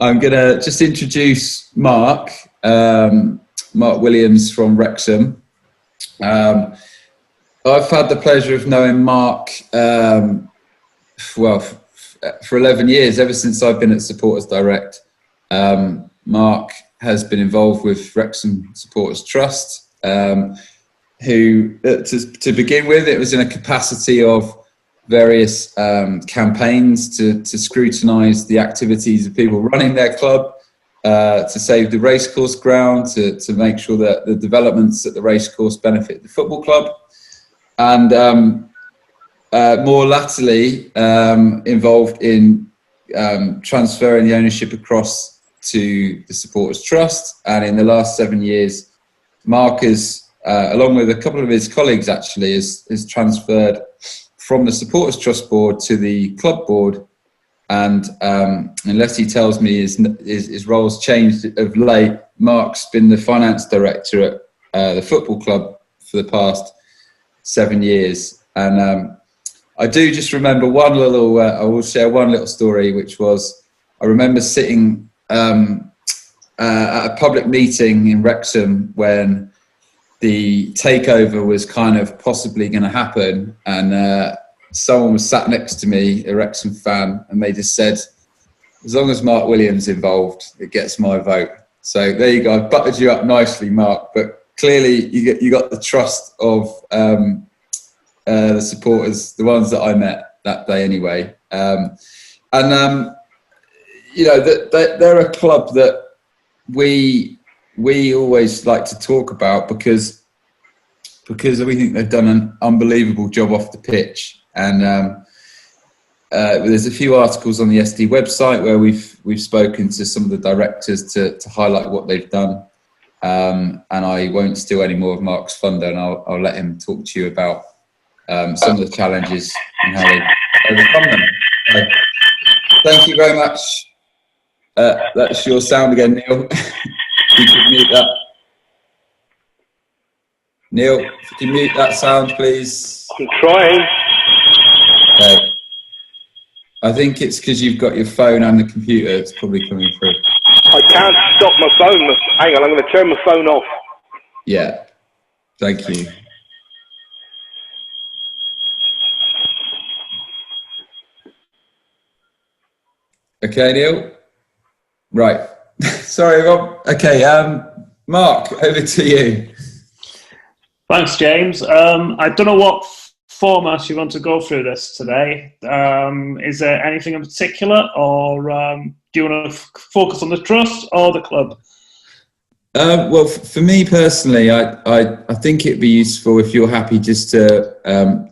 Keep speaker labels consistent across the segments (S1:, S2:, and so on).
S1: I'm going to just introduce Mark Williams from Wrexham. I've had the pleasure of knowing Mark, for 11 years, ever since I've been at Supporters Direct. Mark has been involved with Wrexham Supporters Trust, who, to begin with, it was in a capacity of various campaigns to scrutinise the activities of people running their club, to save the racecourse ground, to make sure that the developments at the racecourse benefit the football club, and more latterly involved in transferring the ownership across to the Supporters Trust. And in the last 7 years, Mark has, along with a couple of his colleagues actually, is transferred from the Supporters Trust board to the club board. And unless he tells me his role's changed of late, Mark's been the finance director at the football club for the past 7 years. And I do just remember I will share one little story, which was, I remember sitting at a public meeting in Wrexham when the takeover was kind of possibly going to happen, and someone was sat next to me, a Wrexham fan, and they just said, as long as Mark Williams involved, it gets my vote. So there you go. I've buttered you up nicely, Mark, but clearly you got the trust of the supporters, the ones that I met that day anyway. You know, they're a club that we always like to talk about because we think they've done an unbelievable job off the pitch. And there's a few articles on the SD website where we've spoken to some of the directors to highlight what they've done. And I won't steal any more of Mark's thunder, and I'll let him talk to you about some of the challenges and how they overcome them. So, thank you very much. That's your sound again, Neil. If you could mute that. Neil, if you can mute that sound, please.
S2: I'm trying.
S1: Okay. I think it's because you've got your phone and the computer. It's probably coming through.
S2: I can't stop my phone. Hang on, I'm going to turn my phone off.
S1: Yeah. Thank you. Okay, Neil. Right. Sorry, Rob. Okay, Mark, over to you.
S3: Thanks, James. I don't know what format you want to go through this today. Is there anything in particular, or do you want to focus on the trust or the club?
S1: Well, for me personally, I think it'd be useful if you're happy just to,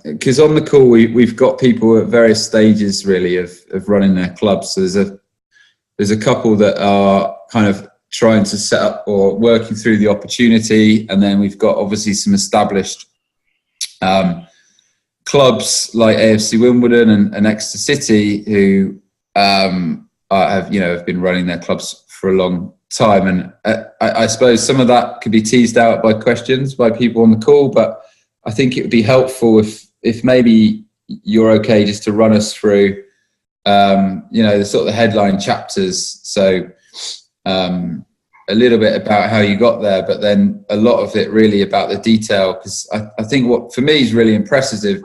S1: because on the call we've got people at various stages really of running their clubs. So there's a couple that are kind of trying to set up or working through the opportunity, and then we've got obviously some established clubs like AFC Wimbledon and Exeter City who have been running their clubs for a long time, and I suppose some of that could be teased out by questions by people on the call, but I think it would be helpful if maybe you're okay just to run us through the sort of the headline chapters. So a little bit about how you got there, but then a lot of it really about the detail, because I think what for me is really impressive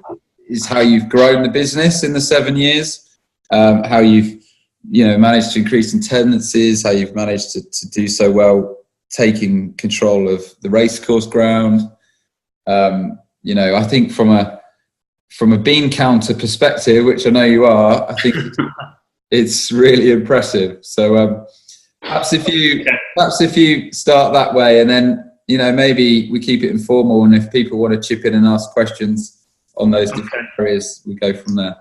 S1: is how you've grown the business in the 7 years, how you've managed to increase attendances, how you've managed to do so well taking control of the racecourse ground. I think from a bean counter perspective, which I know you are, I think it's really impressive. So perhaps if you start that way, and then maybe we keep it informal, and if people want to chip in and ask questions on those different areas, we go from there.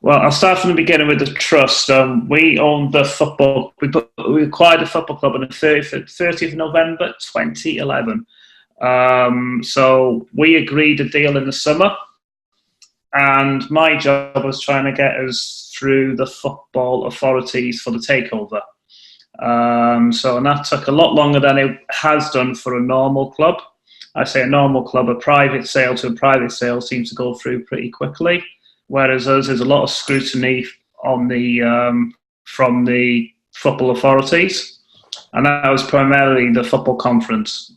S3: Well, I'll start from the beginning with the trust. We owned the football. We acquired the football club on the 30th of November 2011. So we agreed a deal in the summer, and my job was trying to get us through the football authorities for the takeover. And that took a lot longer than it has done for a normal club. I say a normal club, a private sale to a private sale seems to go through pretty quickly. Whereas us, there's a lot of scrutiny on the from the football authorities, and that was primarily the football conference.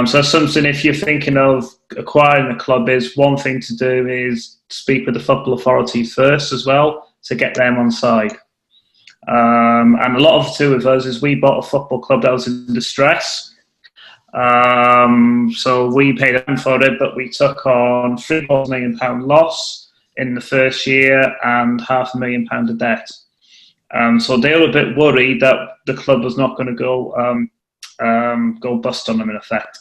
S3: So something, if you're thinking of acquiring a club, is one thing to do is speak with the football authorities first as well to get them on side. And a lot of the two of us is we bought a football club that was in distress. So we paid them for it, but we took on £3 million loss in the first year and £500,000 of debt. So they were a bit worried that the club was not going to go bust on them in effect.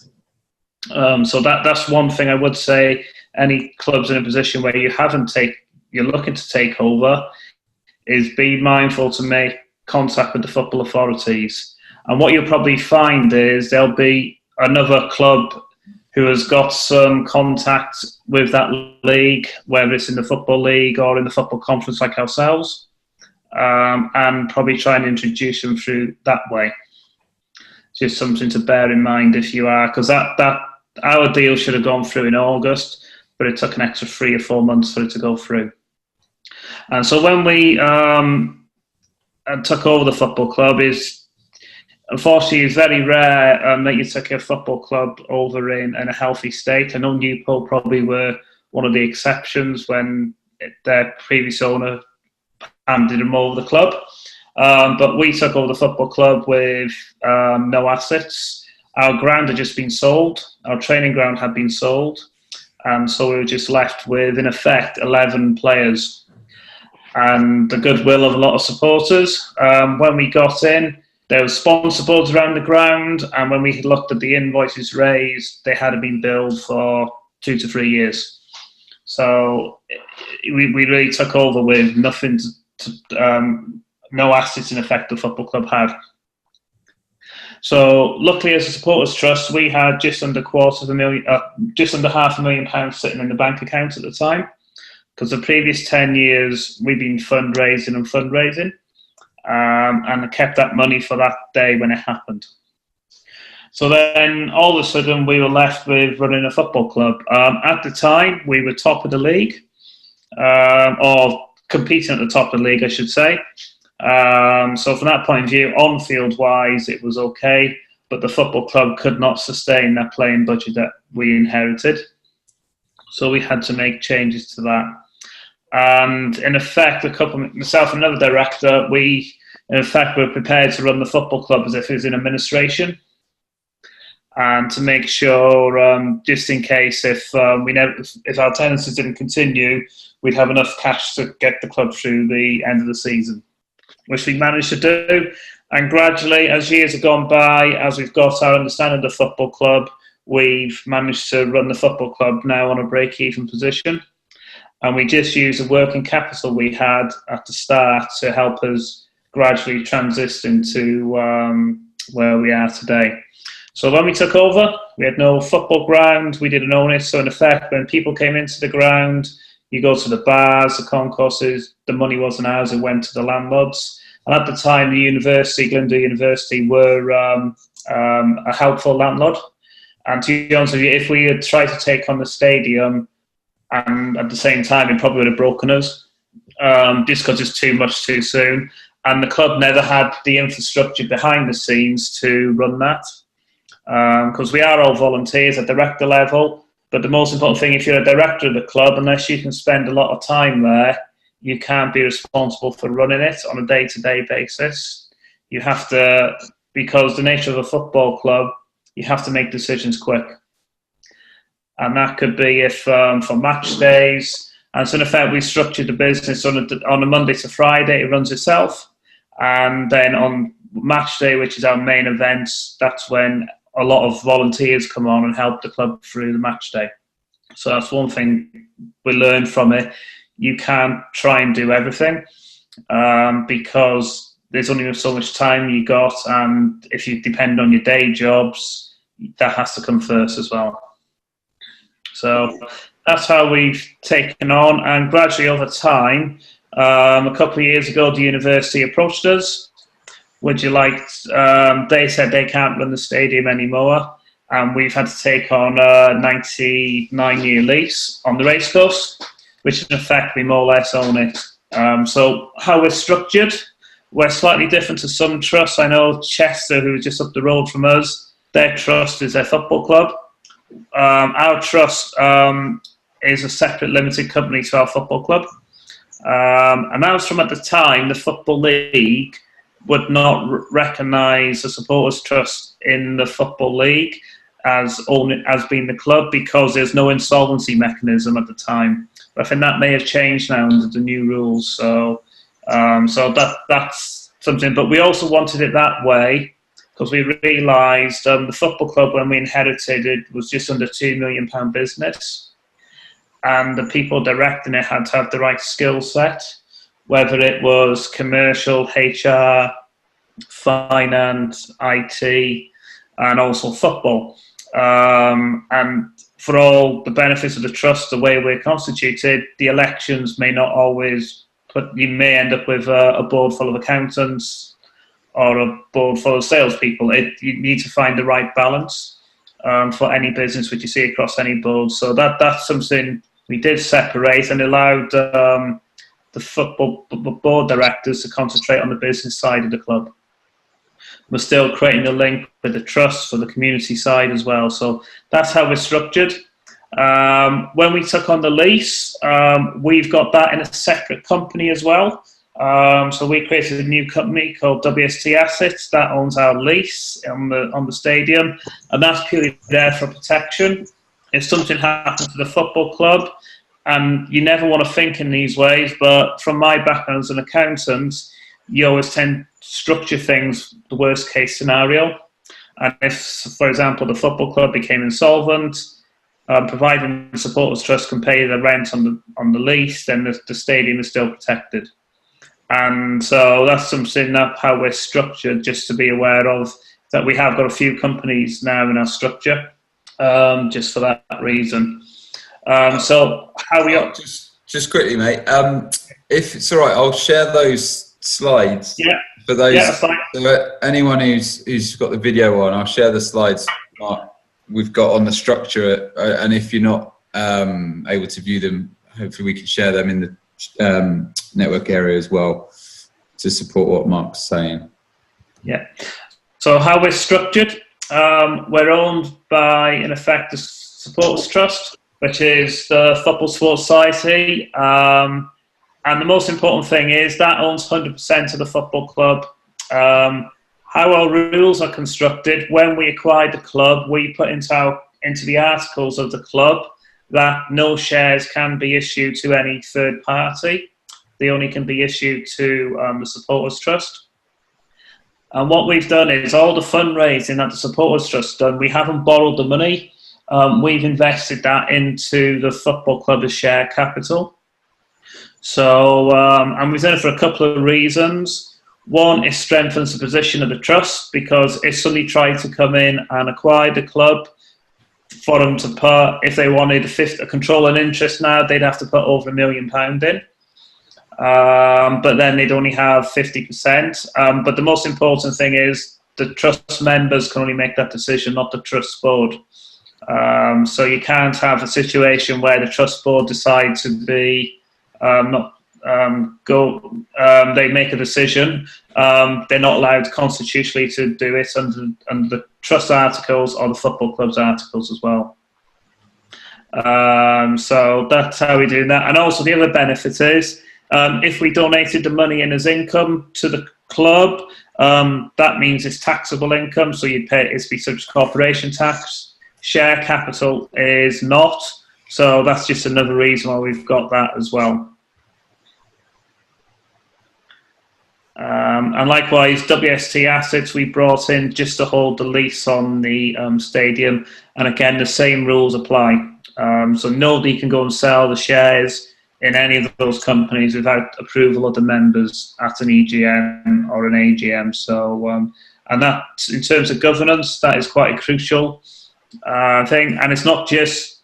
S3: So that's one thing I would say. Any clubs in a position where you're looking to take over, is be mindful to make contact with the football authorities. And what you'll probably find is there'll be another club who has got some contact with that league, whether it's in the football league or in the football conference like ourselves, and probably try and introduce them through that way. Just something to bear in mind if you are, because that our deal should have gone through in August, but it took an extra 3 or 4 months for it to go through. And so when we took over the football club, unfortunately it's very rare that you took a football club over in a healthy state. I know Newport probably were one of the exceptions when their previous owner handed them over the club. But we took over the football club with no assets. Our ground had just been sold. Our training ground had been sold. And so we were just left with, in effect, 11 players and the goodwill of a lot of supporters. When we got in, there were sponsor boards around the ground. And when we looked at the invoices raised, they had been billed for 2 to 3 years. So we really took over with nothing no assets in effect the football club had. So luckily, as a supporters trust, we had just under £500,000 sitting in the bank account at the time, because the previous 10 years we've been fundraising, and I kept that money for that day when it happened. So then all of a sudden we were left with running a football club. At the time we were top of the league, or competing at the top of the league I should say. So from that point of view, on-field wise, it was okay, but the football club could not sustain that playing budget that we inherited. So we had to make changes to that. And in effect, myself and another director, we in effect were prepared to run the football club as if it was in administration, and to make sure, just in case if our tenancies didn't continue, we'd have enough cash to get the club through the end of the season, which we managed to do. And gradually, as years have gone by, as we've got our understanding of the football club, we've managed to run the football club now on a break-even position. And we just use the working capital we had at the start to help us gradually transition to where we are today. So when we took over, we had no football ground, we didn't own it. So in effect, when people came into the ground, you go to the bars, the concourses, the money wasn't ours, it went to the landlords. And at the time, the university, Glyndŵr University, were a helpful landlord. And to be honest with you, if we had tried to take on the stadium, and at the same time, it probably would have broken us, just because it's too much too soon. And the club never had the infrastructure behind the scenes to run that. Because we are all volunteers at director level. But the most important thing, if you're a director of the club, unless you can spend a lot of time there, you can't be responsible for running it on a day-to-day basis. You have to, because the nature of a football club, you have to make decisions quick. And that could be if for match days. And so in effect, we structured the business on a Monday to Friday, it runs itself. And then on match day, which is our main event, that's when a lot of volunteers come on and help the club through the match day. So that's one thing we learned from it. You can't try and do everything because there's only so much time you got, and if you depend on your day jobs, that has to come first as well. So that's how we've taken on, and gradually over time, a couple of years ago, the university approached us. Would you like, they said they can't run the stadium anymore, and we've had to take on a 99-year lease on the racecourse, which in effect we more or less own it. So how we're structured, we're slightly different to some trusts. I know Chester, who's just up the road from us, their trust is their football club. Our trust is a separate limited company to our football club. And that was from at the time the Football League would not recognise a supporters trust in the Football League as being the club because there's no insolvency mechanism at the time. But I think that may have changed now under the new rules. So that's something. But we also wanted it that way because we realised the football club, when we inherited it, was just under £2 million business. And the people directing it had to have the right skill set, whether it was commercial, HR, finance, IT, and also football. And for all the benefits of the trust, the way we're constituted, the elections may not always you may end up with a board full of accountants or a board full of salespeople. You need to find the right balance for any business which you see across any board. So that's something we did separate and allowed the football board directors to concentrate on the business side of the club. We're still creating a link with the trust for the community side as well. So that's how we're structured. When we took on the lease, we've got that in a separate company as well. So we created a new company called WST Assets that owns our lease on the stadium, and that's purely there for protection. If something happens to the football club, and you never want to think in these ways, but from my background as an accountant, you always tend to structure things the worst case scenario. And if, for example, the football club became insolvent, providing the supporters trust can pay the rent on the lease, then the stadium is still protected. And so that's something that how we're structured, just to be aware of, that we have got a few companies now in our structure, just for that reason. So how we
S1: just quickly, mate. If it's all right, I'll share those slides.
S3: Yeah.
S1: For those,
S3: yeah, fine.
S1: So anyone who's got the video on, I'll share the slides we've got on the structure, and if you're not able to view them, hopefully we can share them in the network area as well to support what Mark's saying. Yeah.
S3: So how we're structured, we're owned by, in effect, the Supporters Trust, which is the Football Sports Society. And the most important thing is that owns 100% of the football club. How our rules are constructed, when we acquired the club, we put into the articles of the club that no shares can be issued to any third party. They only can be issued to the Supporters Trust. And what we've done is all the fundraising that the Supporters Trust done, we haven't borrowed the money. We've invested that into the football club as share capital. So, and we've done it for a couple of reasons. One, it strengthens the position of the trust, because if somebody tried to come in and acquire the club, for them to put, if they wanted a controlling interest now, they'd have to put over £1 million in. But then they'd only have 50%. But the most important thing is the trust members can only make that decision, not the trust board. So you can't have a situation where the trust board decide to be they make a decision. They're not allowed constitutionally to do it under the trust articles or the football club's articles as well. So that's how we do that. And also the other benefit is if we donated the money in as income to the club, that means it's taxable income, so you'd pay it's be such corporation tax. Share capital is not, so that's just another reason why we've got that as well. And likewise, WST Assets we brought in just to hold the lease on the stadium, and again the same rules apply. So nobody can go and sell the shares in any of those companies without approval of the members at an EGM or an AGM. So and that, in terms of governance, that is quite a crucial thing. And it's not just,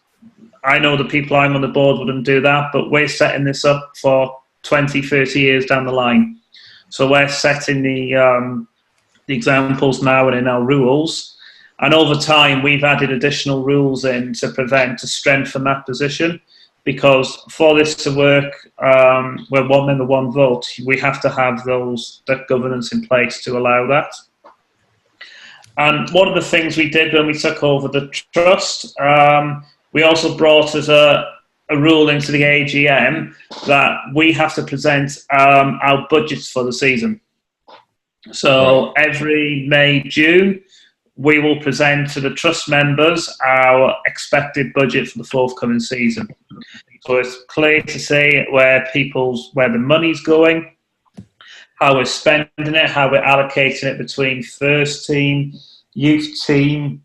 S3: I know the people I'm on the board wouldn't do that, but we're setting this up for 20, 30 years down the line. So we're setting the examples now and in our rules. And over time, we've added additional rules in to strengthen that position. because for this to work, where one member, one vote, we have to have that governance in place to allow that. And one of the things we did when we took over the trust, we also brought as a rule into the AGM that we have to present our budgets for the season. So every May, June, we will present to the trust members our expected budget for the forthcoming season. So it's clear to see where the money's going, how we're spending it, how we're allocating it between first team, youth team,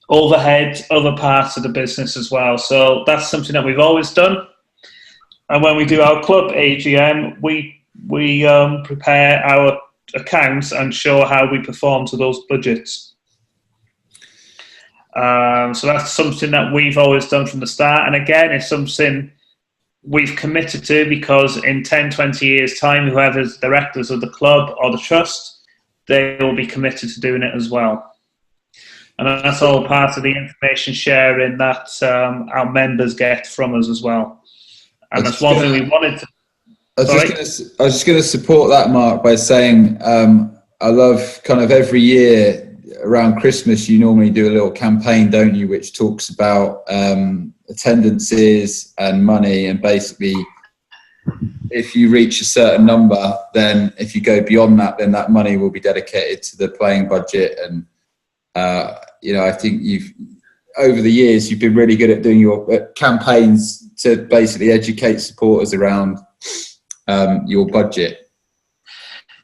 S3: overhead, other parts of the business as well. So that's something that we've always done. And when we do our club AGM, we prepare our accounts and show how we perform to those budgets. So that's something that we've always done from the start. And again, it's something we've committed to, because in 10, 20 years' time, whoever's directors of the club or the trust, they will be committed to doing it as well. And that's all part of the information sharing that our members get from us as well. And that's one thing we wanted to...
S1: I was just going to support that, Mark, by saying I love kind of every year around Christmas, you normally do a little campaign, don't you, which talks about attendances and money, and basically if you reach a certain number, then if you go beyond that, then that money will be dedicated to the playing budget. And I think over the years you've been really good at doing your campaigns to basically educate supporters around your budget.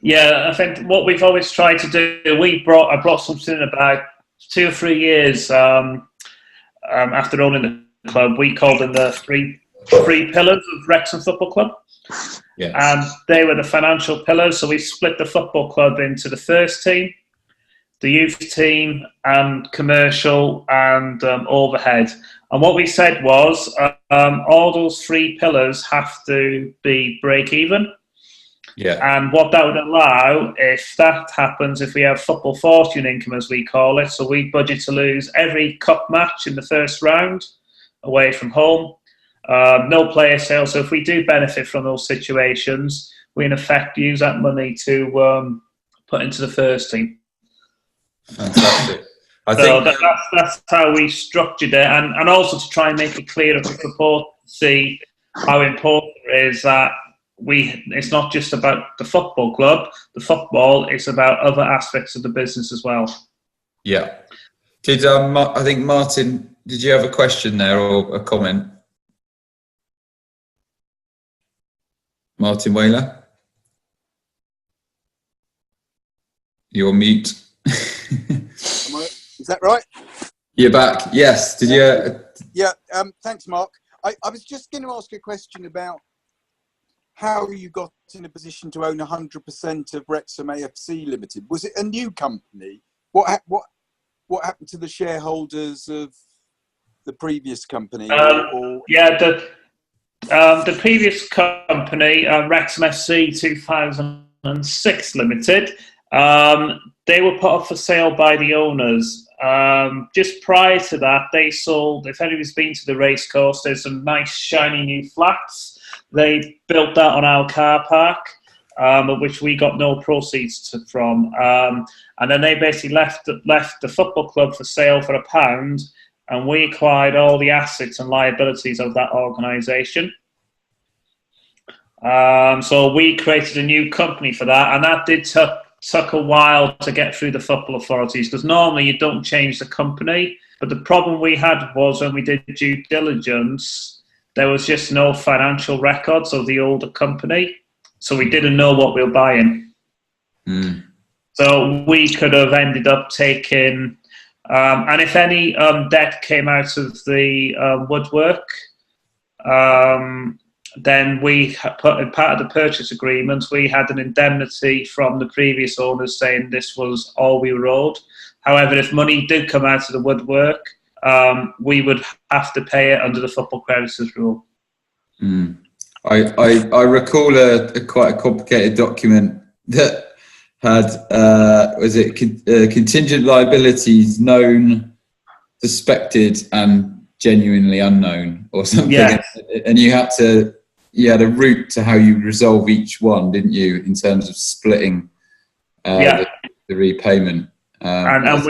S3: Yeah, I think what we've always tried to do, I brought something in about 2 or 3 years after owning the club. We called them the three pillars of Wrexham Football Club.
S1: Yes.
S3: And they were the financial pillars. So we split the football club into the first team, the youth team, and commercial and overhead. And what we said was all those 3 pillars have to be break even.
S1: Yeah.
S3: And what that would allow, if that happens, if we have football fortune income, as we call it, so we budget to lose every cup match in the first round away from home, no player sales. So if we do benefit from those situations, we in effect use that money to put into the first team.
S1: Fantastic.
S3: That's how we structured it, and also to try and make it clearer for support to see how important it is that it's not just about the football club, the football, it's about other aspects of the business as well.
S1: Yeah. I think, Martin, did you have a question there or a comment? Martin Whaler? You're on mute.
S4: Is that right?
S1: You're back. Yes. Did you?
S4: Yeah. Thanks, Mark. I was just going to ask a question about how you got in a position to own 100% of Wrexham AFC Limited. Was it a new company? What happened to the shareholders of the previous company?
S3: The previous company, Wrexham FC 2006 Limited, they were put up for sale by the owners. Just prior to that, they sold, if anyone's been to the racecourse, there's some nice shiny new flats. They built that on our car park, which we got no proceeds from. And then they basically left the football club for sale for £1, and we acquired all the assets and liabilities of that organisation. So we created a new company for that, and that did took a while to get through the football authorities, because normally you don't change the company. But the problem we had was when we did due diligence, there was just no financial records of the older company, so we didn't know what we were buying.
S1: Mm.
S3: So we could have ended up taking, and if any debt came out of the woodwork, then we put in part of the purchase agreement, we had an indemnity from the previous owners saying this was all we were owed. However, if money did come out of the woodwork, we would have to pay it under the football creditors rule.
S1: Mm. I recall quite a complicated document that had contingent liabilities known, suspected, and genuinely unknown or something,
S3: Yeah.
S1: and you had a route to how you resolve each one, didn't you, in terms of splitting the repayment.
S3: And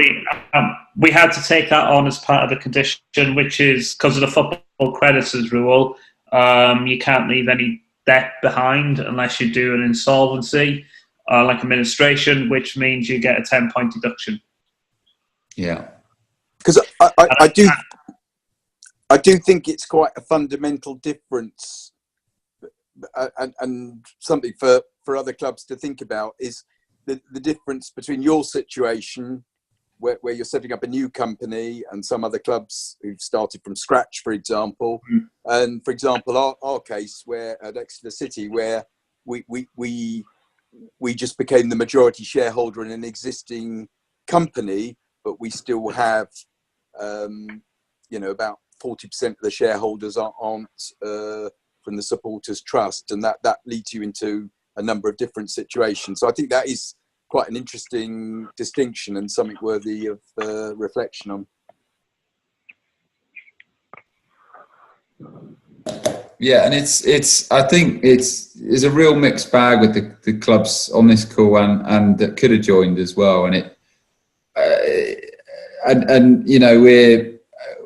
S3: we had to take that on as part of the condition, which is because of the football creditors rule. You can't leave any debt behind unless you do an insolvency, like administration, which means you get a 10-point deduction.
S1: Yeah,
S4: because I do think it's quite a fundamental difference, and something for other clubs to think about is the difference between your situation where you're setting up a new company and some other clubs who've started from scratch, for example. And for example, our case where at Exeter City, where we just became the majority shareholder in an existing company, but we still have, about 40% of the shareholders aren't from the supporters trust, and that leads you into a number of different situations. So I think that is quite an interesting distinction and something worthy of reflection on.
S1: Yeah, and I think it's a real mixed bag with the clubs on this call and that could have joined as well. And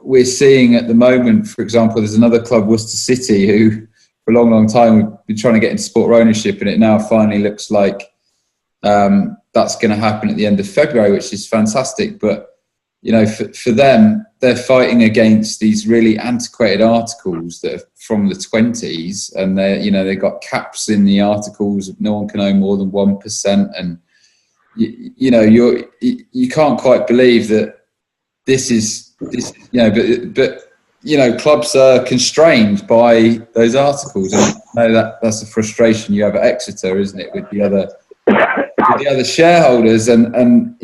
S1: we're seeing at the moment, for example, there's another club, Worcester City, who for a long time we've been trying to get into supporter ownership, and it now finally looks like that's going to happen at the end of February, which is fantastic. But for them, they're fighting against these really antiquated articles that are from the 20s, and they've got caps in the articles. No one can own more than 1%, and you can't quite believe that this is but clubs are constrained by those articles, and I know that's a frustration you have at Exeter, isn't it, with the other shareholders, and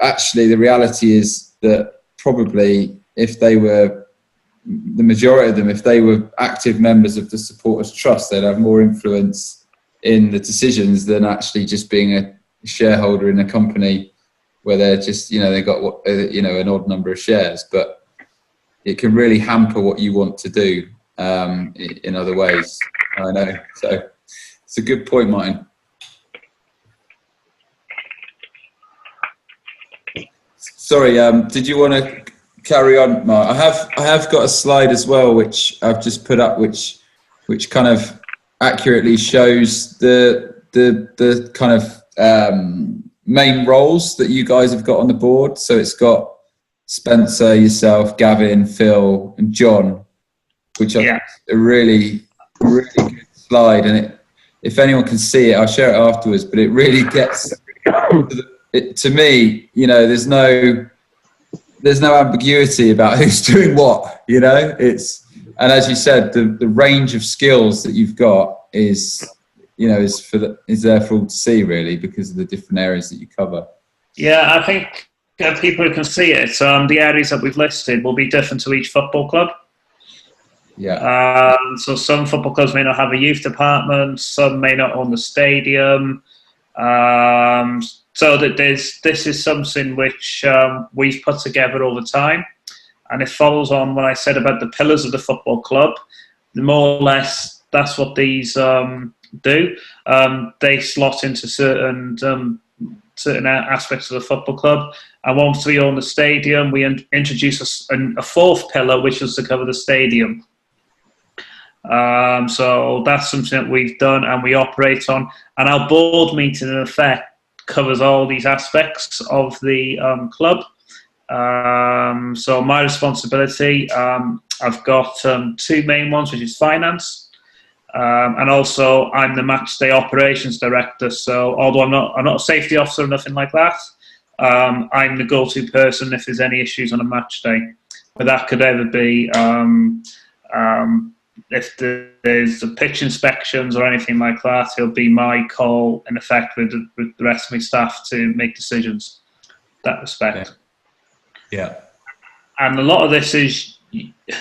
S1: actually the reality is that probably if they were, the majority of them, if they were active members of the supporters trust, they'd have more influence in the decisions than actually just being a shareholder in a company where they're just they got an odd number of shares. But it can really hamper what you want to do in other ways. I know, so it's a good point, Martin. Sorry, did you want to carry on, Mark? I have got a slide as well, which I've just put up, which kind of accurately shows the kind of main roles that you guys have got on the board. So it's got Spencer, yourself, Gavin, Phil, and John, which I think is a really good slide. And if anyone can see it, I'll share it afterwards. But it really gets to me. There's no ambiguity about who's doing what. And as you said, the range of skills that you've got is there for all to see, really, because of the different areas that you cover.
S3: Yeah, I think people who can see it, the areas that we've listed will be different to each football club.
S1: Yeah.
S3: So some football clubs may not have a youth department, some may not own the stadium. So that this is something which we've put together over time, and it follows on what I said about the pillars of the football club. More or less, that's what these do. They slot into certain aspects of the football club. And once we own the stadium, we introduce a fourth pillar, which is to cover the stadium. So that's something that we've done and we operate on. And our board meeting, in effect, covers all these aspects of the club. So my responsibility, I've got two main ones, which is finance. And also, I'm the match day operations director. So, although I'm not a safety officer or nothing like that, I'm the go-to person if there's any issues on a match day. But that could ever be if there's the pitch inspections or anything like that. It'll be my call, in effect, with the rest of my staff to make decisions. In that respect.
S1: Yeah.
S3: And a lot of this is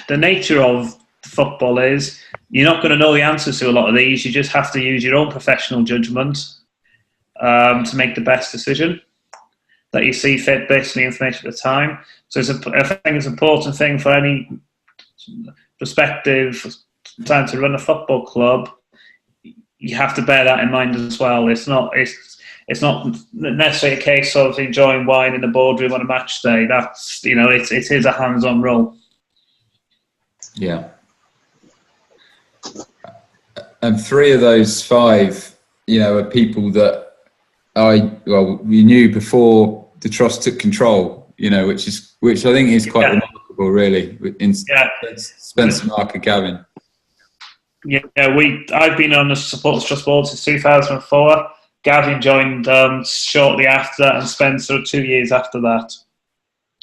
S3: the nature of football is. You're not going to know the answers to a lot of these. You just have to use your own professional judgment to make the best decision that you see fit based on the information at the time. So I think it's an important thing for any perspective, time to run a football club, you have to bear that in mind as well. It's not necessarily a case of enjoying wine in the boardroom on a match day. That's, it is a hands-on role.
S1: Yeah. And 3 of those 5, are people that you knew before the trust took control, which I think is quite remarkable, really, in Spencer, Mark and Gavin.
S3: Yeah, I've been on the Supporters Trust board since 2004. Gavin joined shortly after, and Spencer 2 years after that.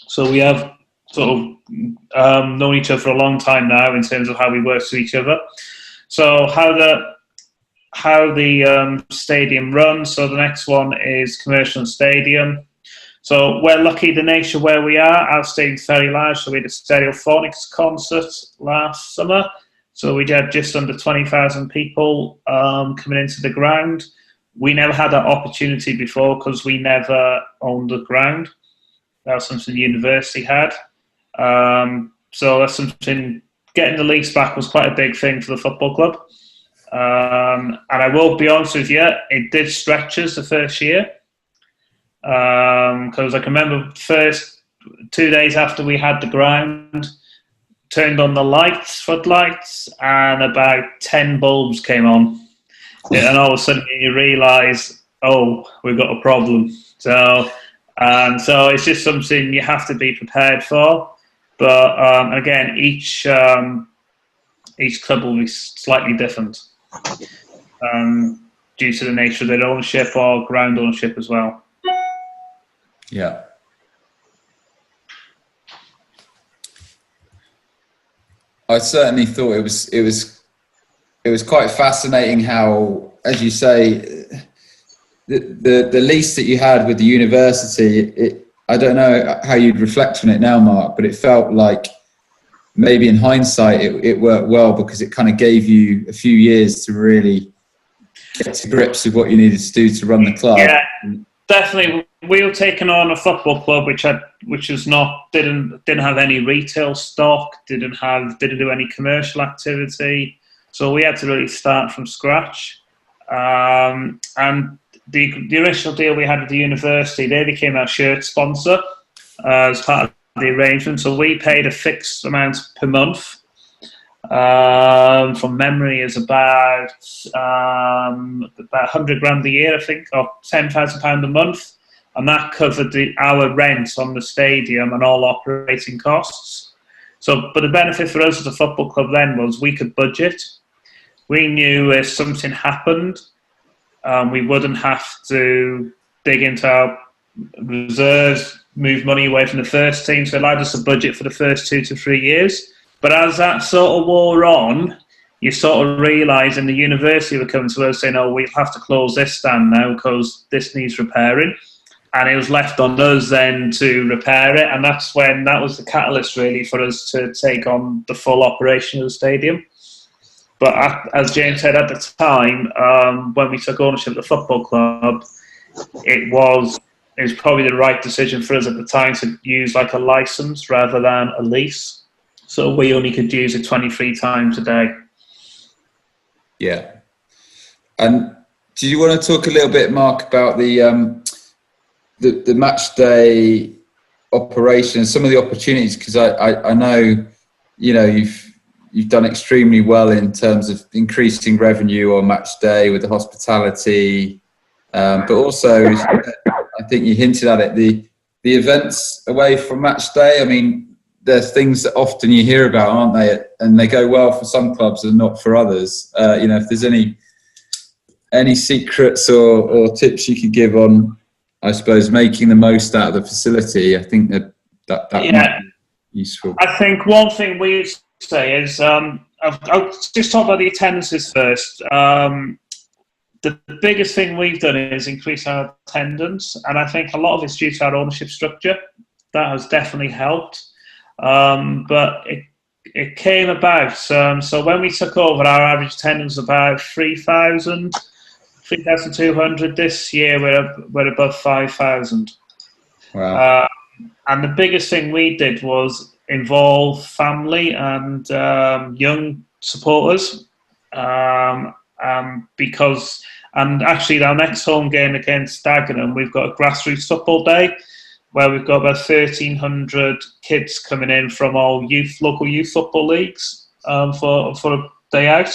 S3: So we have sort of known each other for a long time now in terms of how we work with each other. So how the stadium runs. So the next one is commercial stadium. So we're lucky the nature where we are. Our stadium's very large. So we had a Stereophonics concert last summer. So we had just under 20,000 people coming into the ground. We never had that opportunity before because we never owned the ground. That was something the university had. So that's something, getting the lease back was quite a big thing for the football club. And I will be honest with you, it did stretch us the first year. Because I can remember first 2 days after we had the ground, turned on the floodlights, and about 10 bulbs came on. And all of a sudden you realise, we've got a problem. So it's just something you have to be prepared for. But again, each club will be slightly different due to the nature of their ownership or ground ownership as well.
S1: Yeah. I certainly thought it was quite fascinating how, as you say, the lease that you had with the university. I don't know how you'd reflect on it now, Mark, but it felt like maybe in hindsight it worked well because it kind of gave you a few years to really get to grips with what you needed to do to run the club.
S3: Yeah, definitely. We were taking on a football club didn't have any retail stock, didn't do any commercial activity, so we had to really start from scratch. And the initial deal we had with the university, they became our shirt sponsor as part of the arrangement. So we paid a fixed amount per month. From memory, is about 100 grand a year, I think, or £10,000 a month. And that covered our rent on the stadium and all operating costs. But the benefit for us as a football club then was we could budget. We knew if something happened, we wouldn't have to dig into our reserves, move money away from the first team. So it allowed us to budget for the first 2 to 3 years. But as that sort of wore on, you sort of realise, and the university would come to us saying, we'll have to close this stand now because this needs repairing. And it was left on us then to repair it. And that was the catalyst really for us to take on the full operation of the stadium. But as James said at the time, when we took ownership of the football club, it was probably the right decision for us at the time to use like a license rather than a lease. So we only could use it 23 times a day.
S1: Yeah. And do you want to talk a little bit, Mark, about the match day operation, some of the opportunities? Because I know, you've done extremely well in terms of increasing revenue on match day with the hospitality, but also I think you hinted at it, the events away from match day. I mean, there's things that often you hear about, aren't they? And they go well for some clubs and not for others. If there's any secrets or tips you could give on, I suppose, making the most out of the facility, I think that might be useful.
S3: I think one thing we say is, I'll just talk about the attendances first. The biggest thing we've done is increase our attendance, and I think a lot of it's due to our ownership structure. That has definitely helped. But it came about. So when we took over, our average attendance was about 3,200. This year we're above 5,000.
S1: Wow.
S3: And the biggest thing we did was involve family and young supporters, because, and actually our next home game against Dagenham, we've got a grassroots football day where we've got about 1,300 kids coming in from all local youth football leagues for a day out.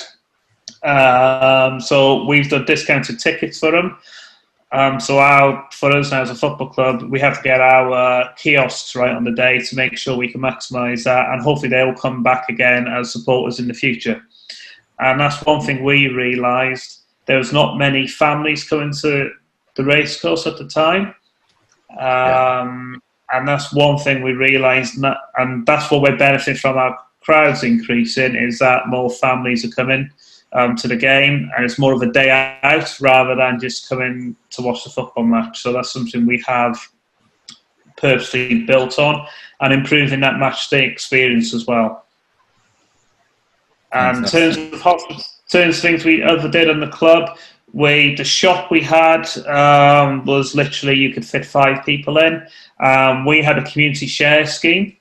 S3: So we've done discounted tickets for them. So for us now as a football club, we have to get our kiosks right on the day to make sure we can maximise that, and hopefully they'll come back again as supporters in the future. And that's one thing we realised. There was not many families coming to the racecourse at the time. And that's one thing we realised, and that's what we're benefiting from our crowds increasing, is that more families are coming to the game, and it's more of a day out rather than just coming to watch the football match. So that's something we have purposely built on, and improving that match day experience as well. And in terms of things we did on the club, the shop we had was literally, you could fit 5 people in. We had a community share scheme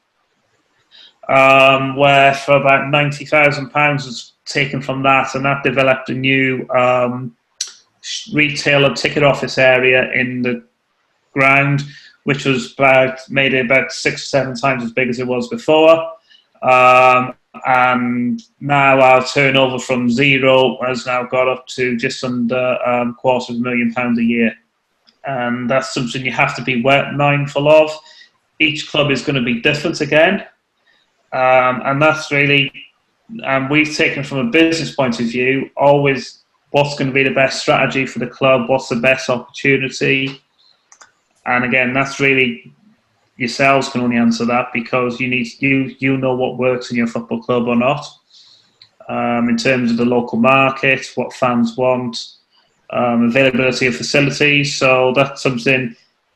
S3: where for about £90,000 was taken from that, and that developed a new retailer ticket office area in the ground, which was made it about 6 or 7 times as big as it was before. And now our turnover from 0 has now got up to just under £250,000 a year. And that's something you have to be mindful of. Each club is going to be different again. And that's really, we've taken from a business point of view, always what's going to be the best strategy for the club, what's the best opportunity. And again, that's really, yourselves can only answer that, because you know what works in your football club or not. In terms of the local market, what fans want, availability of facilities. So that's something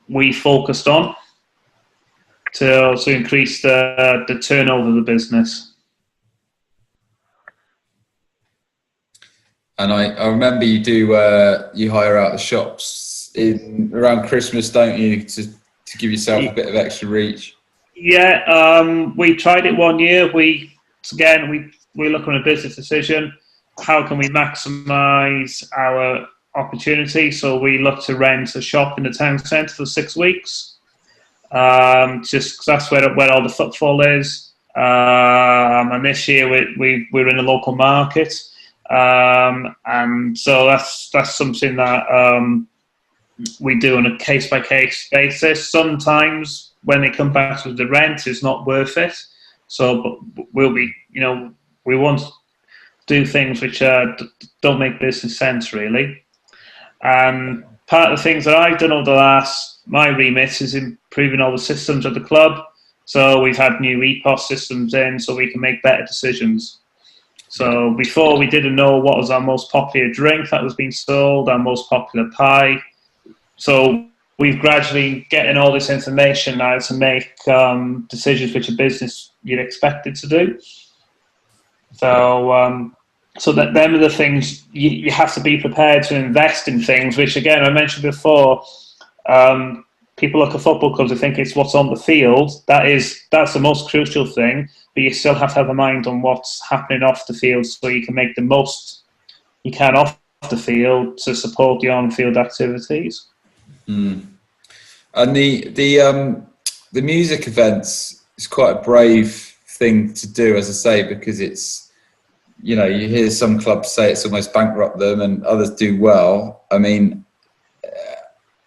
S3: we focused on to also increase the turnover of the business.
S1: And I remember you hire out the shops around Christmas, don't you, to give yourself a bit of extra reach?
S3: Yeah, we tried it one year. We look on a business decision. How can we maximise our opportunity? So we look to rent a shop in the town centre for 6 weeks. Just 'cause that's where all the footfall is. And this year we're in a local market. And so that's something that we do on a case-by-case basis. Sometimes when they come back with the rent, it's not worth it. So we'll be, we won't do things which don't make business sense, really. And part of the things that I've done over my remit is improving all the systems of the club. So we've had new EPOS systems in so we can make better decisions. So before, we didn't know what was our most popular drink that was being sold, our most popular pie. So we've gradually getting all this information now to make decisions which a business you'd expect it to do. So that them are the things you have to be prepared to invest in things, which again I mentioned before. People look at football clubs and think it's what's on the field. That's the most crucial thing, but you still have to have a mind on what's happening off the field, so you can make the most you can off the field to support the on-field activities.
S1: Mm. And the music events is quite a brave thing to do, as I say, because it's, you hear some clubs say it's almost bankrupt them and others do well. I mean,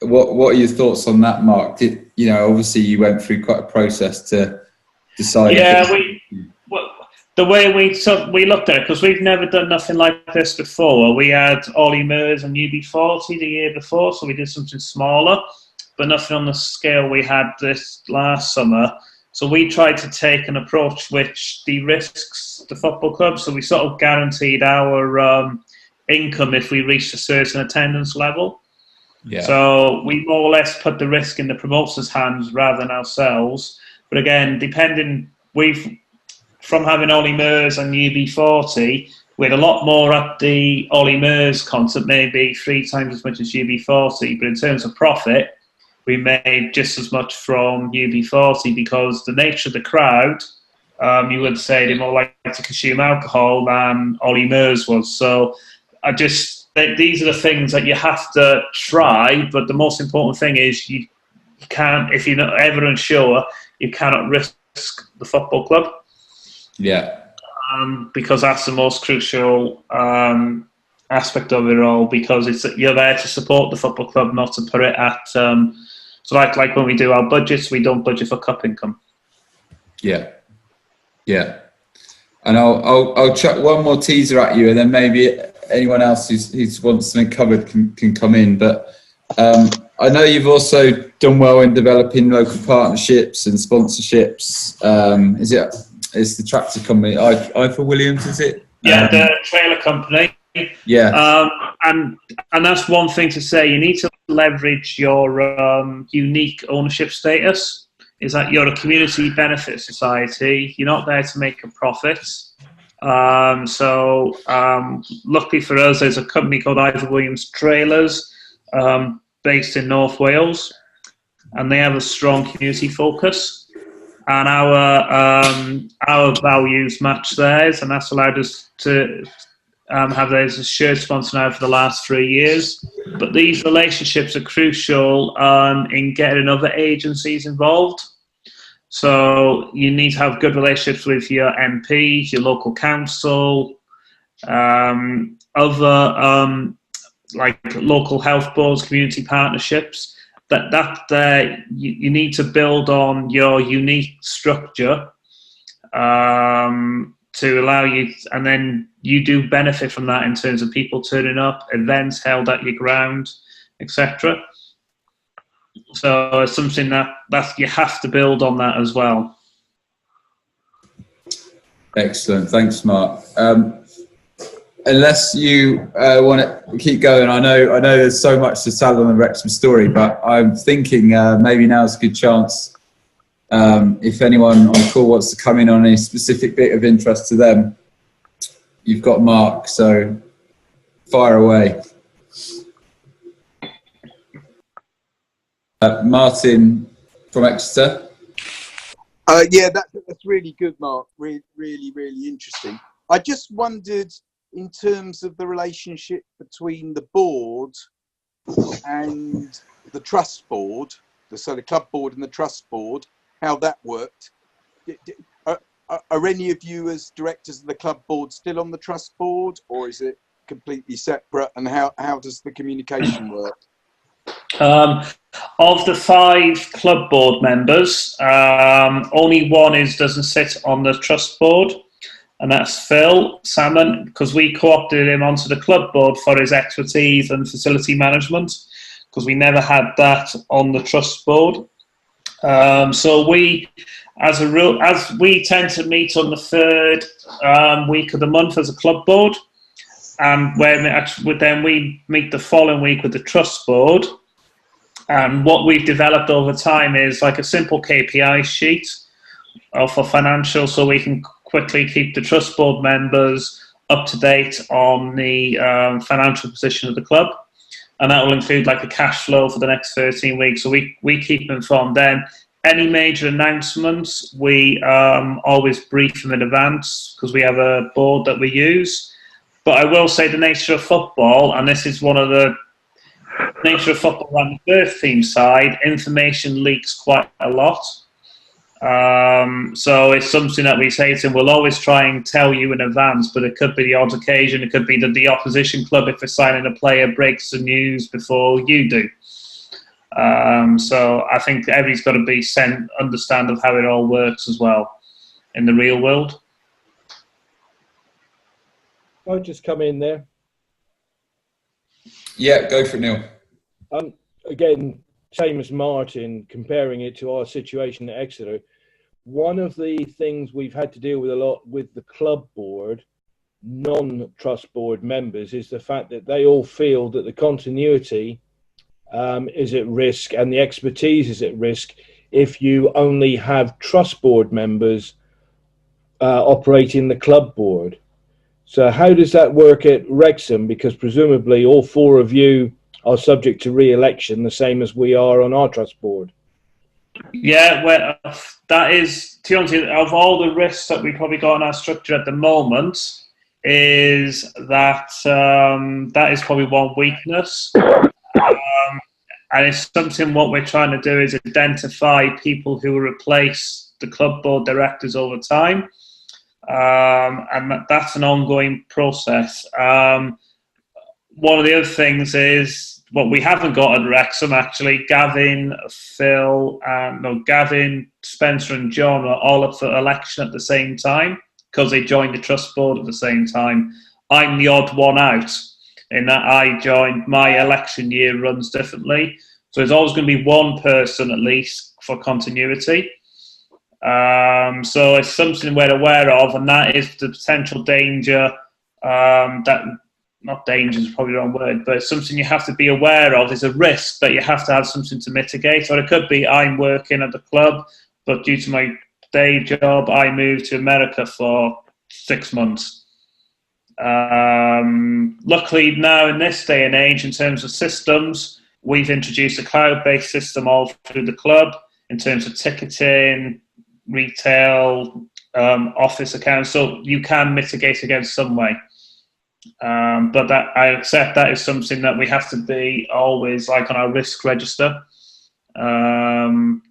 S1: what are your thoughts on that, Mark? Obviously you went through quite a process to decide.
S3: Yeah, the way we looked at it, because we've never done nothing like this before. We had Ollie Murs and UB40 the year before, so we did something smaller, but nothing on the scale we had this last summer. So we tried to take an approach which de-risks the football club. So we sort of guaranteed our income if we reached a certain attendance level. Yeah. So we more or less put the risk in the promoters' hands rather than ourselves. But again, from having Ollie Murs and UB40, we had a lot more at the Ollie Murs concert, maybe 3 times as much as UB40. But in terms of profit, we made just as much from UB40 because the nature of the crowd you would say they're more likely to consume alcohol than Ollie Murs was. So I just think these are the things that you have to try, but the most important thing is you can't, if you're not ever unsure, you cannot risk the football club.
S1: Yeah.
S3: Because that's the most crucial aspect of it all, because you're there to support the football club, not to put it at... so like when we do our budgets, we don't budget for cup income.
S1: Yeah. Yeah. And I'll chuck one more teaser at you, and then maybe anyone else who wants something covered can come in. But I know you've also done well in developing local partnerships and sponsorships. It's the tractor company, Ifor Williams, is it?
S3: Yeah, the trailer company.
S1: Yeah.
S3: And that's one thing to say. You need to leverage your unique ownership status. Is that you're a community benefit society. You're not there to make a profit. So luckily for us, there's a company called Ifor Williams Trailers based in North Wales, and they have a strong community focus. And our values match theirs, and that's allowed us to have theirs as a shirt sponsor now for the last 3 years. But these relationships are crucial in getting other agencies involved. So you need to have good relationships with your MPs, your local council, other like local health boards, community partnerships. You need to build on your unique structure to allow you, and then you do benefit from that in terms of people turning up, events held at your ground, etc. So it's something that you have to build on that as well.
S1: Excellent, thanks, Mark. Unless you want to keep going, I know there's so much to tell on the Wrexham story, but I'm thinking maybe now's a good chance. If anyone on the call wants to come in on any specific bit of interest to them, you've got Mark, so fire away. Martin from Exeter.
S4: Yeah, that's really good, Mark. Really, really interesting. I just wondered, in terms of the relationship between the board and the trust board, so the club board and the trust board, how that worked. Are any of you as directors of the club board still on the trust board, or is it completely separate? And how does the communication work?
S3: Of the 5 club board members, only one doesn't sit on the trust board, and that's Phil Salmon, because we co-opted him onto the club board for his expertise and facility management, because we never had that on the trust board. So we, as a rule, as we tend to meet on the 3rd week of the month as a club board, and then we meet the following week with the trust board. And what we've developed over time is like a simple KPI sheet for financial, so we can quickly keep the trust board members up to date on the financial position of the club. And that will include like a cash flow for the next 13 weeks. So we keep them informed. Then any major announcements, we always brief them in advance, because we have a board that we use. But I will say the nature of football, and this is one of the nature of football on the first team side, information leaks quite a lot. So it's something that we say to them, we'll always try and tell you in advance, but it could be the odd occasion, it could be that the opposition club, if they're signing a player, breaks the news before you do. So I think everybody's got to understand of how it all works as well in the real world.
S5: I'll just come in there.
S1: Yeah, go for it, Neil.
S5: Again, same as Martin, comparing it to our situation at Exeter, one of the things we've had to deal with a lot with the club board, non-trust board members, is the fact that they all feel that the continuity is at risk and the expertise is at risk if you only have trust board members operating the club board. So how does that work at Wrexham? Because presumably all 4 of you are subject to re-election, the same as we are on our trust board.
S3: Yeah, well, that is, to be honest, of all the risks that we've probably got in our structure at the moment, is that that is probably one weakness. And it's something what we're trying to do is identify people who will replace the club board directors over time. And that's an ongoing process. One of the other things is what we haven't got at Wrexham, actually. Gavin, Spencer and John are all up for election at the same time because they joined the trust board at the same time. I'm the odd one out in that I joined, my election year runs differently. So there's always going to be one person at least for continuity. So it's something we're aware of, and that is the potential danger not danger is probably the wrong word, but it's something you have to be aware of. Is a risk that you have to have something to mitigate. Or it could be I'm working at the club, but due to my day job, I moved to America for 6 months. Luckily now in this day and age, in terms of systems, we've introduced a cloud-based system all through the club in terms of ticketing, retail, office accounts, so you can mitigate against some way. But that I accept that is something that we have to be always like on our risk register. And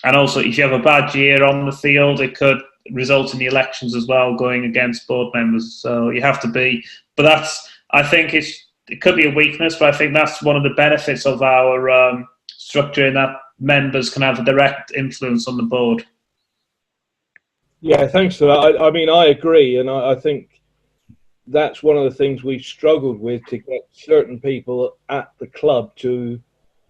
S3: also, if you have a bad year on the field, it could result in the elections as well, going against board members. So you have to be. But I think it could be a weakness, but I think that's one of the benefits of our structure, in that members can have a direct influence on the board.
S5: Yeah, thanks for that. I mean, I agree, and I think that's one of the things we've struggled with, to get certain people at the club to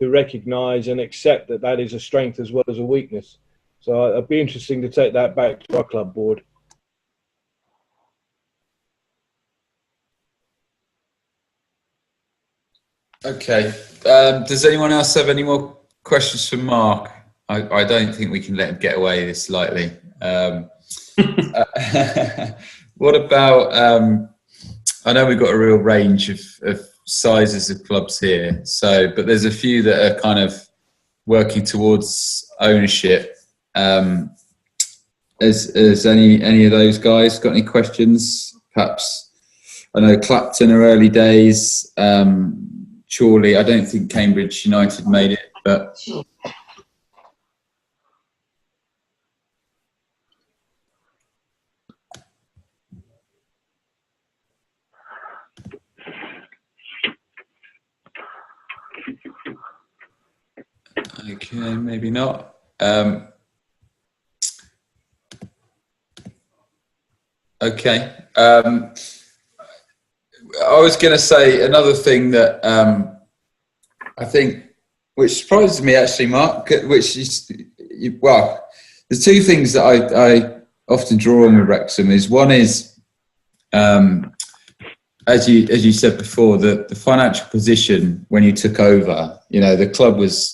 S5: recognise and accept that that is a strength as well as a weakness. So it'd be interesting to take that back to our club board.
S1: Okay. Does anyone else have any more questions for Mark? I don't think we can let him get away this lightly. What about... I know we've got a real range of sizes of clubs here, but there's a few that are kind of working towards ownership. Has any of those guys got any questions? Perhaps, I know Clapton are early days. Surely, I don't think Cambridge United made it, but... Okay, maybe not. Okay. I was going to say another thing that I think, which surprises me actually, Mark, which is, well, the two things that I often draw on with Wrexham is, one is, as you said before, the financial position when you took over, the club was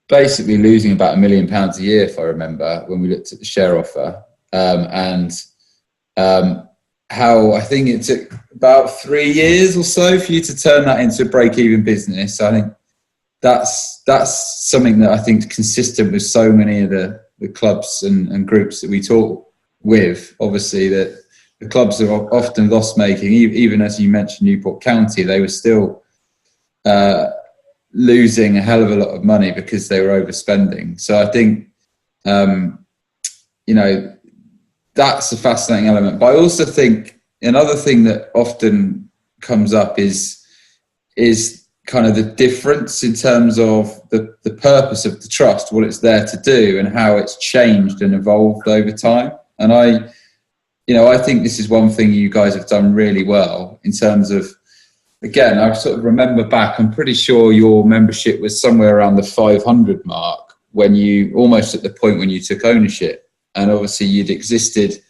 S1: basically losing about £1 million a year, if I remember, when we looked at the share offer, and how I think it took about 3 years or so for you to turn that into a break-even business. I think that's something that I think is consistent with so many of the clubs and groups that we talk with. Obviously, that the clubs are often loss-making. Even as you mentioned, Newport County, they were still losing a hell of a lot of money because they were overspending. So I think, that's a fascinating element. But I also think another thing that often comes up is kind of the difference in terms of the purpose of the trust, what it's there to do, and how it's changed and evolved over time. And I think this is one thing you guys have done really well in terms of, again, I sort of remember back, I'm pretty sure your membership was somewhere around the 500 mark when you, almost at the point when you took ownership. And obviously you'd existed,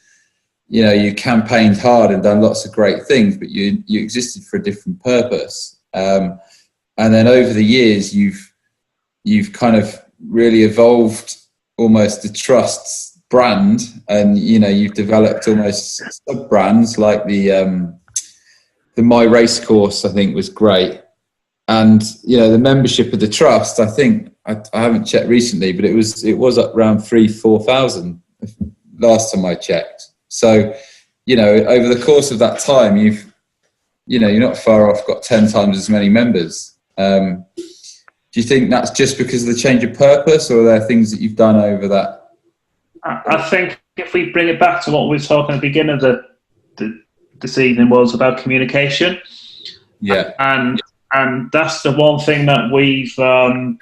S1: you campaigned hard and done lots of great things, but you existed for a different purpose. And then over the years, you've kind of really evolved almost the trust's brand, and you've developed almost sub-brands like the My Racecourse, I think, was great. And the membership of the trust, I think I haven't checked recently, but it was up around 3,000-4,000 last time I checked. So, over the course of that time, you're not far off, got 10 times as many members. Do you think that's just because of the change of purpose, or are there things that you've done over that?
S3: I think if we bring it back to what we were talking at the beginning of this evening was about communication.
S1: Yeah.
S3: And that's the one thing that we've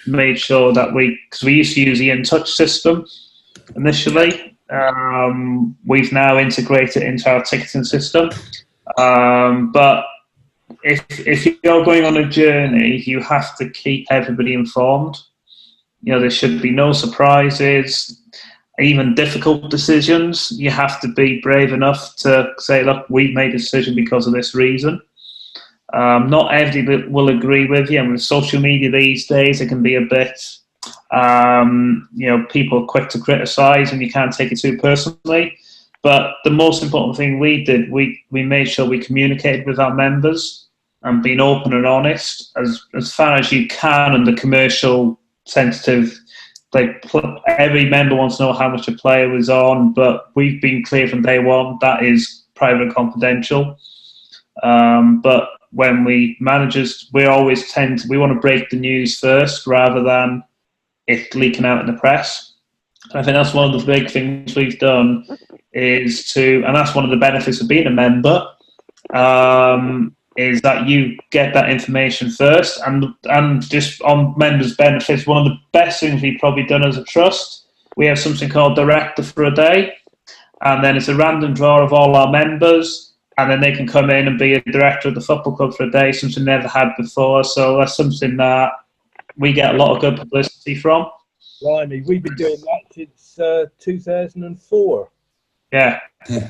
S3: made sure that because we used to use the In Touch system initially. We've now integrated it into our ticketing system. But if you're going on a journey, you have to keep everybody informed. There should be no surprises, even difficult decisions. You have to be brave enough to say, look, we've made a decision because of this reason. Not everybody will agree with you. And with social media these days, it can be a bit, people are quick to criticise and you can't take it too personally. But the most important thing we did, we made sure we communicated with our members and being open and honest as far as you can. And the commercial sensitive, every member wants to know how much a player was on, but we've been clear from day one that is private and confidential. But when managers, we always we want to break the news first rather than it leaking out in the press. And I think that's one of the big things we've done and that's one of the benefits of being a member, is that you get that information first. And just on members' benefits, one of the best things we've probably done as a trust, we have something called Director for a Day. And then it's a random draw of all our members. And then they can come in and be a director of the football club for a day, something they never had before. So that's something that we get a lot of good publicity from.
S5: Blimey, we've been doing that since 2004.
S3: Yeah.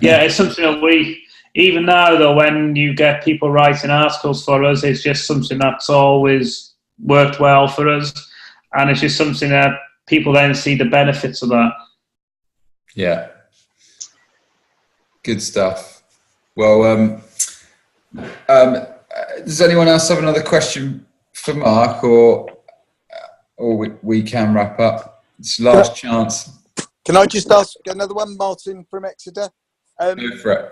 S3: Yeah, it's something that even now though, when you get people writing articles for us, it's just something that's always worked well for us. And it's just something that people then see the benefits of that.
S1: Yeah. Good stuff. Well, does anyone else have another question for Mark, or we can wrap up? It's last chance.
S4: Can I just ask another one, Martin from Exeter?
S1: Go for it.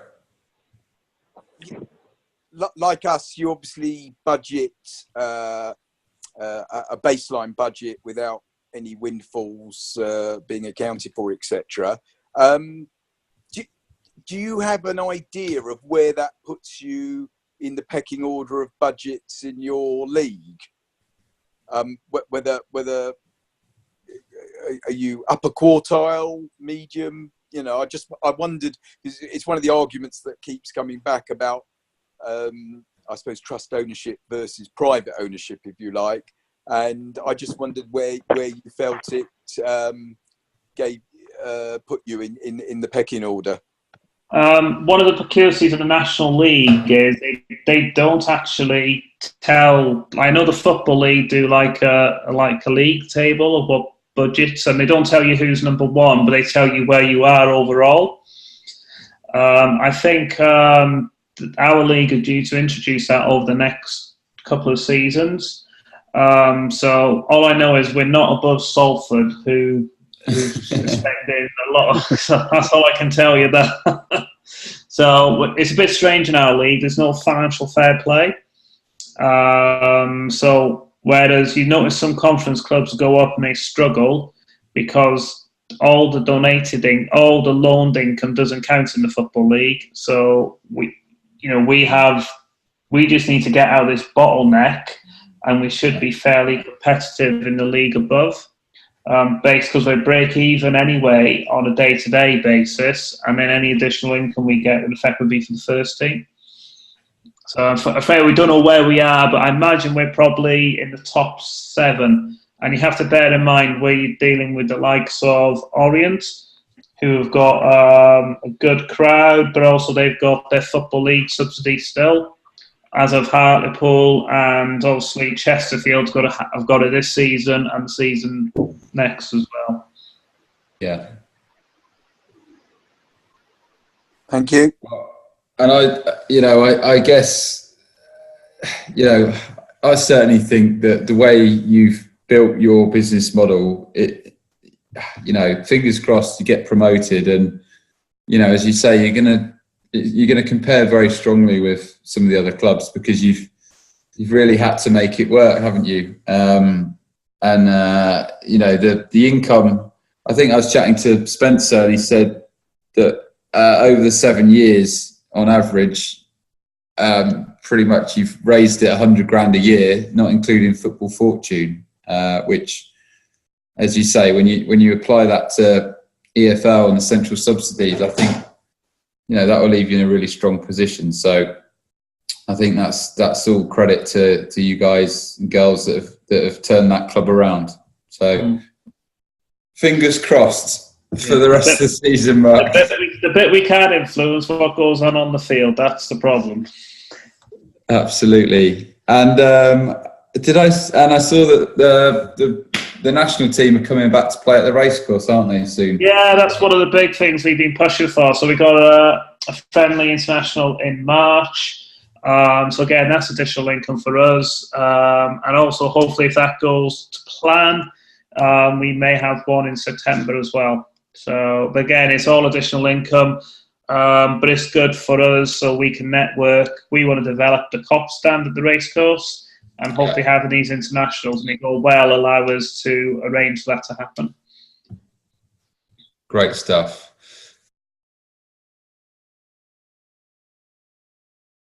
S4: Like us, you obviously budget a baseline budget without any windfalls being accounted for, etc. Do you have an idea of where that puts you in the pecking order of budgets in your league? Whether are you upper quartile, medium? I wondered, because it's one of the arguments that keeps coming back about, I suppose, trust ownership versus private ownership, if you like. And I just wondered where you felt it put you in the pecking order.
S3: One of the peculiarities of the National League is they don't actually tell. I know the Football League do like a league table of what budgets, and they don't tell you who's number one, but they tell you where you are overall. I think our league are due to introduce that over the next couple of seasons. So all I know is we're not above Salford, who's spending a lot of, so that's all I can tell you there. So it's a bit strange in our league. There's no financial fair play. So whereas you notice some conference clubs go up and they struggle because all the loaned income doesn't count in the Football League. So we just need to get out of this bottleneck, and we should be fairly competitive in the league above. Because we break even anyway on a day-to-day basis, and then any additional income we get in effect would be for the first team. So I'm afraid we don't know where we are, but I imagine we're probably in the top 7. And you have to bear in mind we're dealing with the likes of Orient, who have got a good crowd, but also they've got their Football League subsidy still, as of Hartlepool, and obviously Chesterfield's have got it this season and the season next as well.
S1: Yeah.
S4: Thank you.
S1: And I guess, I certainly think that the way you've built your business model, fingers crossed you get promoted, and as you say, you're gonna compare very strongly with some of the other clubs, because you've really had to make it work, haven't you? The income. I think I was chatting to Spencer, and he said that over the 7 years, on average, pretty much you've raised it 100 grand a year, not including Football Fortune, which, as you say, when you apply that to EFL and the central subsidies, I think that will leave you in a really strong position. So I think that's all credit to you guys and girls that have turned that club around. So fingers crossed for the rest of the season, Mark.
S3: The bit we can't influence what goes on the field. That's the problem.
S1: Absolutely. And I saw that the national team are coming back to play at the racecourse, aren't they, soon?
S3: Yeah, that's one of the big things we've been pushing for. So we got a friendly international in March. So again, that's additional income for us. And also, hopefully, if that goes to plan, we may have one in September as well. So, but again, it's all additional income, but it's good for us so we can network. We want to develop the cop stand at the racecourse, and hopefully having these internationals, and they go well, allow us to arrange for that to happen.
S1: Great stuff.